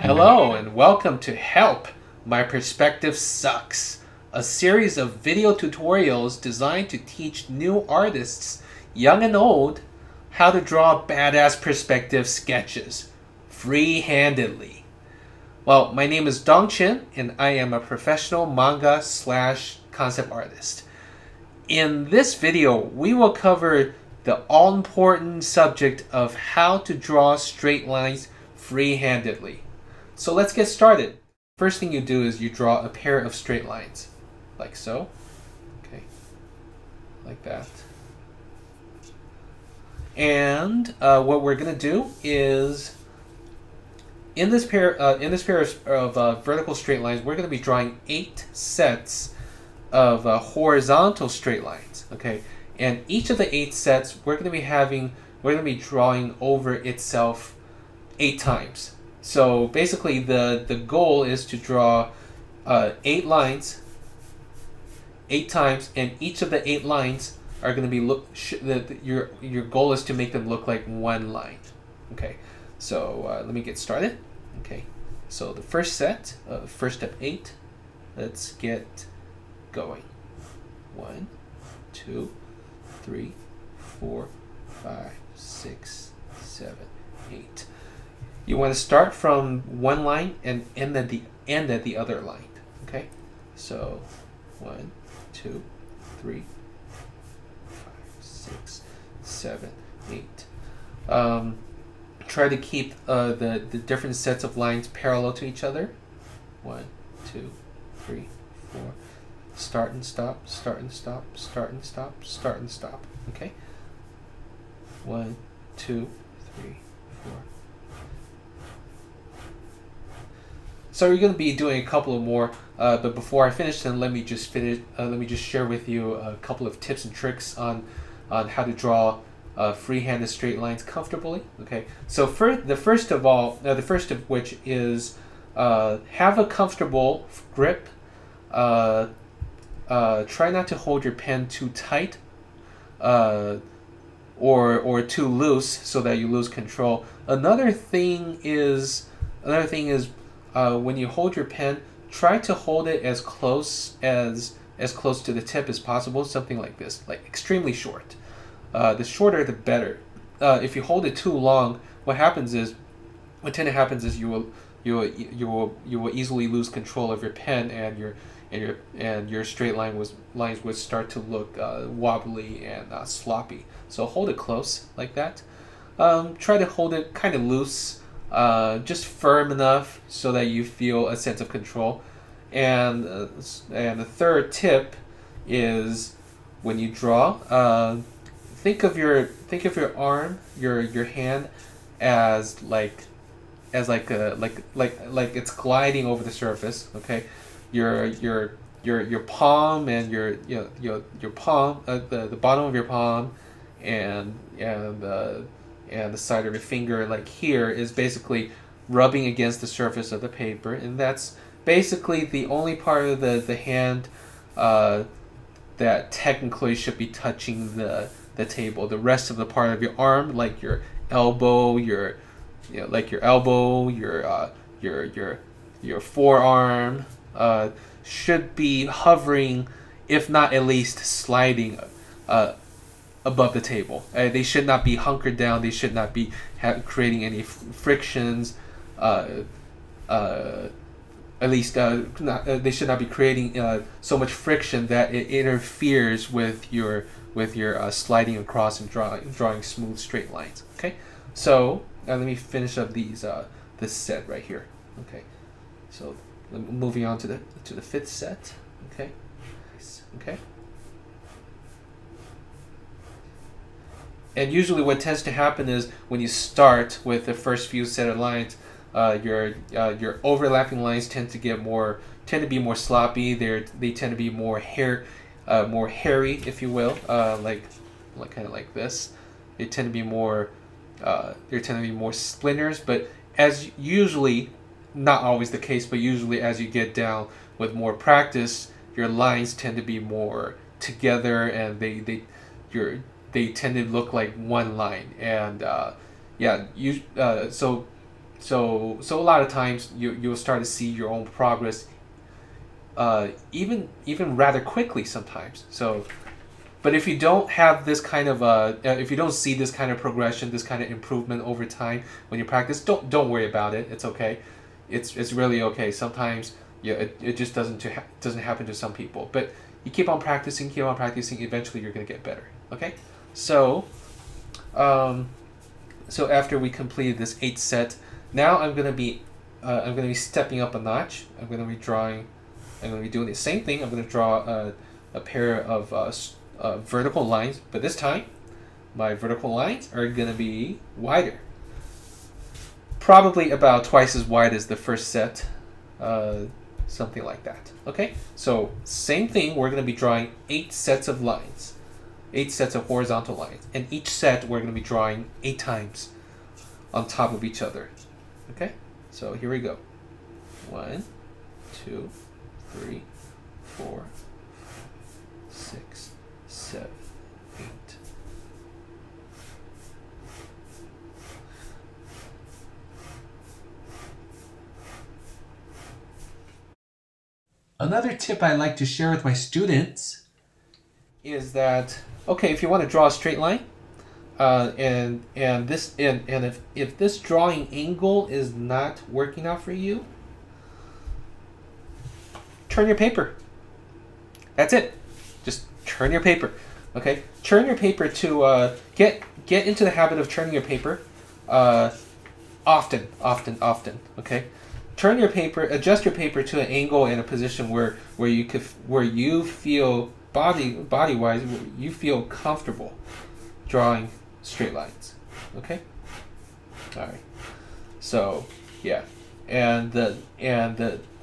Hello and welcome to Help! My Perspective Sucks, a series of video tutorials designed to teach new artists, young and old, how to draw badass perspective sketches, free-handedly. Well, my name is Dong Chin and I am a professional manga / concept artist. In this video, we will cover the all-important subject of how to draw straight lines free-handedly. So let's get started. First thing you do is you draw a pair of straight lines, like so. Okay, like that. And what we're gonna do is in this pair of vertical straight lines, we're gonna be drawing 8 sets of horizontal straight lines. Okay, and each of the 8 sets we're gonna be drawing over itself 8 times. So basically the goal is to draw 8 lines 8 times, and each of the 8 lines are going to be your goal is to make them look like one line. Okay, so let me get started. Okay, so the first set, first of 8, let's get going. 1, 2, 3, 4, 5, 6, 7, 8. You want to start from one line and end at the other line. Okay, so 1, 2, 3, 5, 6, 7, 8. Try to keep the different sets of lines parallel to each other. 1, 2, 3, 4. Start and stop, start and stop, start and stop, start and stop. Okay. 1, 2, 3, 4. So we're going to be doing a couple of more, but before I finish them, let me just share with you a couple of tips and tricks on how to draw free-handed straight lines comfortably. Okay, so the first of which is have a comfortable grip. Try not to hold your pen too tight or too loose so that you lose control. Another thing is when you hold your pen, try to hold it as close to the tip as possible, something like this, like extremely short. The shorter the better. If you hold it too long, what tends to happen is you will easily lose control of your pen, and your straight lines would start to look wobbly and sloppy. So hold it close like that. Try to hold it kind of loose. Just firm enough so that you feel a sense of control. And the third tip is when you draw, think of your arm, your hand as like it's gliding over the surface. Okay, your palm and your palm, the bottom of your palm and the side of your finger, like here, is basically rubbing against the surface of the paper, and that's basically the only part of the hand that technically should be touching the table. The rest of the part of your arm, like your elbow, your forearm, should be hovering, if not at least sliding above the table. They should not be hunkered down. They should not be creating any frictions. At least they should not be creating so much friction that it interferes with your sliding across and drawing smooth straight lines. Okay, so let me finish up this set right here. Okay, so moving on to the 5th set. Okay, okay. And usually what tends to happen is when you start with the first few set of lines, your overlapping lines tend to be more sloppy. They tend to be more hairy, if you will, like kind of like this. They tend to be more splinters, but as usually, not always the case, but usually as you get down with more practice, your lines tend to be more together, and they tend to look like one line. And so so a lot of times you'll start to see your own progress, even rather quickly sometimes. So, but if you don't have this kind of if you don't see this kind of progression, this kind of improvement over time when you practice, don't worry about it. It's okay. It's really okay. Sometimes it just doesn't happen to some people. But you keep on practicing, eventually you're gonna get better. Okay, so so after we completed this 8 set, now I'm gonna be stepping up a notch. I'm gonna be doing the same thing. I'm gonna draw a pair of vertical lines, but this time my vertical lines are gonna be wider, probably about twice as wide as the first set, something like that. Okay, so same thing. We're gonna be drawing 8 sets of lines, 8 sets of horizontal lines, and each set we're gonna be drawing 8 times on top of each other. Okay, so here we go. 1, 2, 3, 4, 6, 7, 8. Another tip I like to share with my students is that, okay, if you want to draw a straight line, and if this drawing angle is not working out for you, turn your paper. That's it. Just turn your paper. Okay, turn your paper to get into the habit of turning your paper often. Okay, turn your paper, adjust your paper to an angle and a position where you feel body wise you feel comfortable drawing straight lines. Okay, all right. So yeah, and the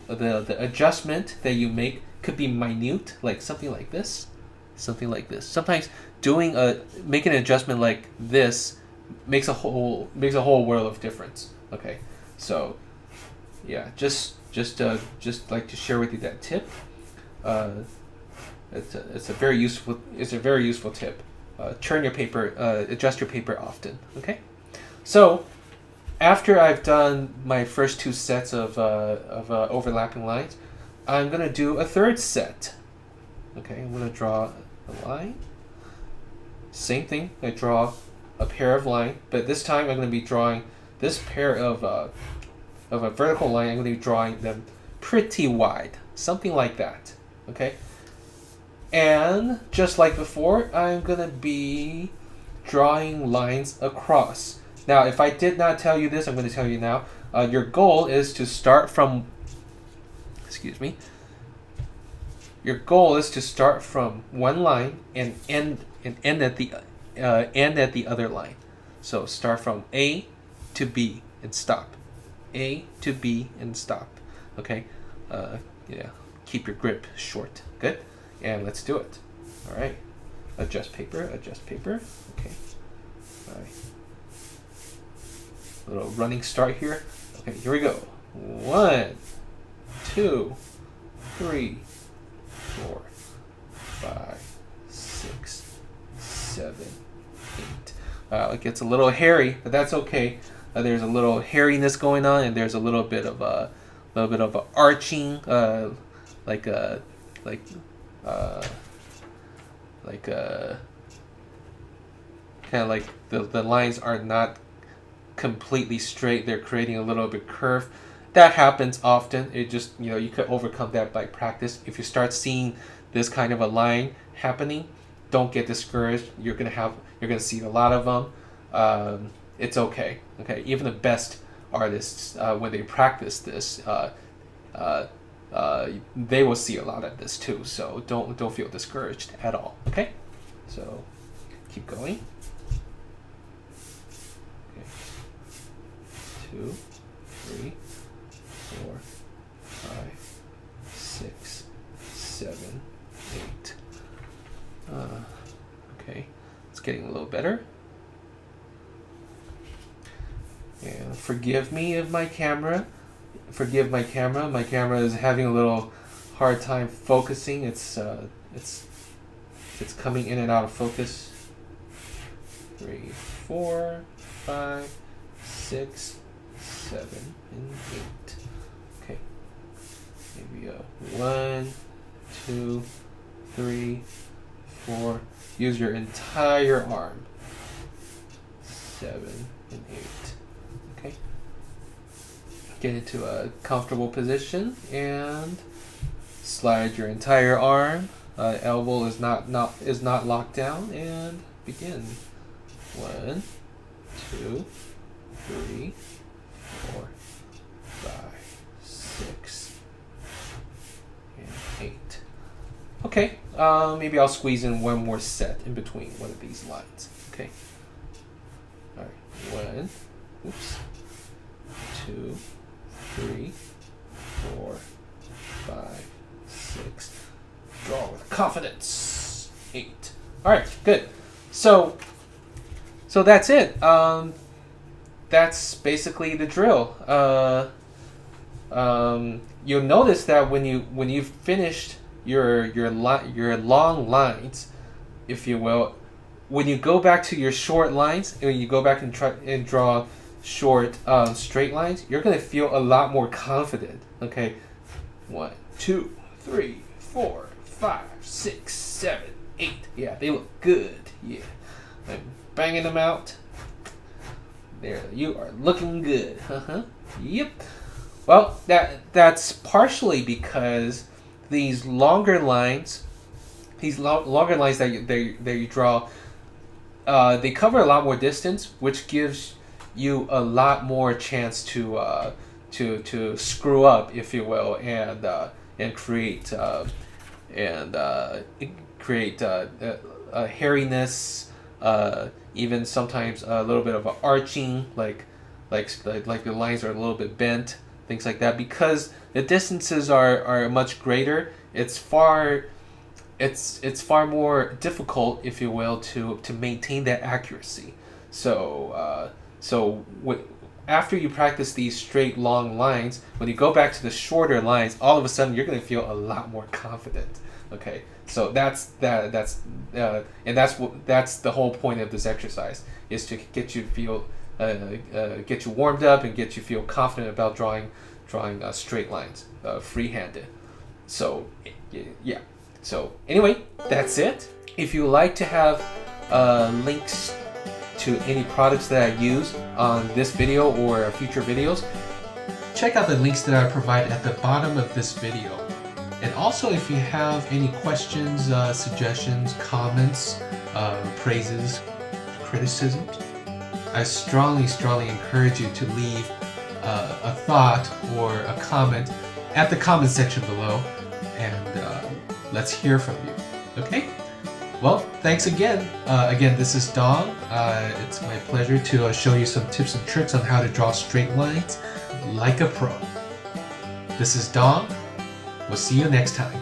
adjustment that you make could be minute, like something like this. Sometimes making an adjustment like this makes a whole world of difference. Okay, so yeah, just like to share with you that tip. It's a very useful tip. Turn your paper, adjust your paper often. Okay, so after I've done my first 2 sets of overlapping lines, I'm gonna do a 3rd set. Okay, I'm gonna draw a line. Same thing. I draw a pair of lines, but this time I'm gonna be drawing this pair of a vertical line. I'm gonna be drawing them pretty wide, something like that. Okay, and just like before, I'm gonna be drawing lines across. Now, if I did not tell you this, I'm going to tell you now. Your goal is to start from, Your goal is to start from one line and end at the other line. So start from A to B and stop. A to B and stop. Okay. Yeah. Keep your grip short. Good. And let's do it. All right. Adjust paper. Okay. All right. A little running start here. Okay, here we go. 1, 2, 3, 4, 5, 6, 7, 8. It gets a little hairy, but that's okay. There's a little hairiness going on, and there's a little bit of a arching, kind of like the lines are not completely straight. They're creating a little bit curve. That happens often. It just, you could overcome that by practice. If you start seeing this kind of a line happening, don't get discouraged. You're gonna see a lot of them. It's okay. Okay, even the best artists, when they practice this, they will see a lot of this too. So don't feel discouraged at all. Okay, so keep going. 2, 3, 4, 5, 6, 7, 8. Okay, it's getting a little better. And forgive me of my camera. Forgive my camera. My camera is having a little hard time focusing. It's coming in and out of focus. 3, 4, 5, 6, 7, and 8. Okay. Maybe 1, 2, 3, 4. Use your entire arm. 7 and 8. Okay. Get into a comfortable position and slide your entire arm. Elbow is not locked down, and begin. 1, 2, 3, 4, 5, 6, and 8. Okay, maybe I'll squeeze in one more set in between one of these lines. Okay. All right. 1, oops, 2, 3, 4, 5, 6. Draw with confidence. 8. All right, good. So that's it. That's basically the drill. You'll notice that when you've finished your long lines, if you will, when you go back to your short lines, and when you go back and try and draw short straight lines, you're gonna feel a lot more confident. Okay, 1, 2, 3, 4, 5, 6, 7, 8. Yeah, they look good. Yeah, I'm banging them out. There, you are looking good. Yep. Well, that's partially because these longer lines, that you draw, they cover a lot more distance, which gives you a lot more chance to screw up, if you will, and create a hairiness, even sometimes a little bit of an arching, like the lines are a little bit bent, things like that, because the distances are much greater. It's far more difficult, if you will, to maintain that accuracy. So after you practice these straight long lines, when you go back to the shorter lines, all of a sudden you're going to feel a lot more confident. Okay, so that's the whole point of this exercise, is to get you get you warmed up and get you feel confident about drawing straight lines, free-handed. So yeah. So anyway, that's it. If you like to have links to any products that I use on this video or future videos, check out the links that I provide at the bottom of this video. And also, if you have any questions, suggestions, comments, praises, criticisms, I strongly encourage you to leave a thought or a comment at the comment section below, and let's hear from you. Okay? Well, thanks again. Again, this is Dong. It's my pleasure to show you some tips and tricks on how to draw straight lines like a pro. This is Dong. We'll see you next time.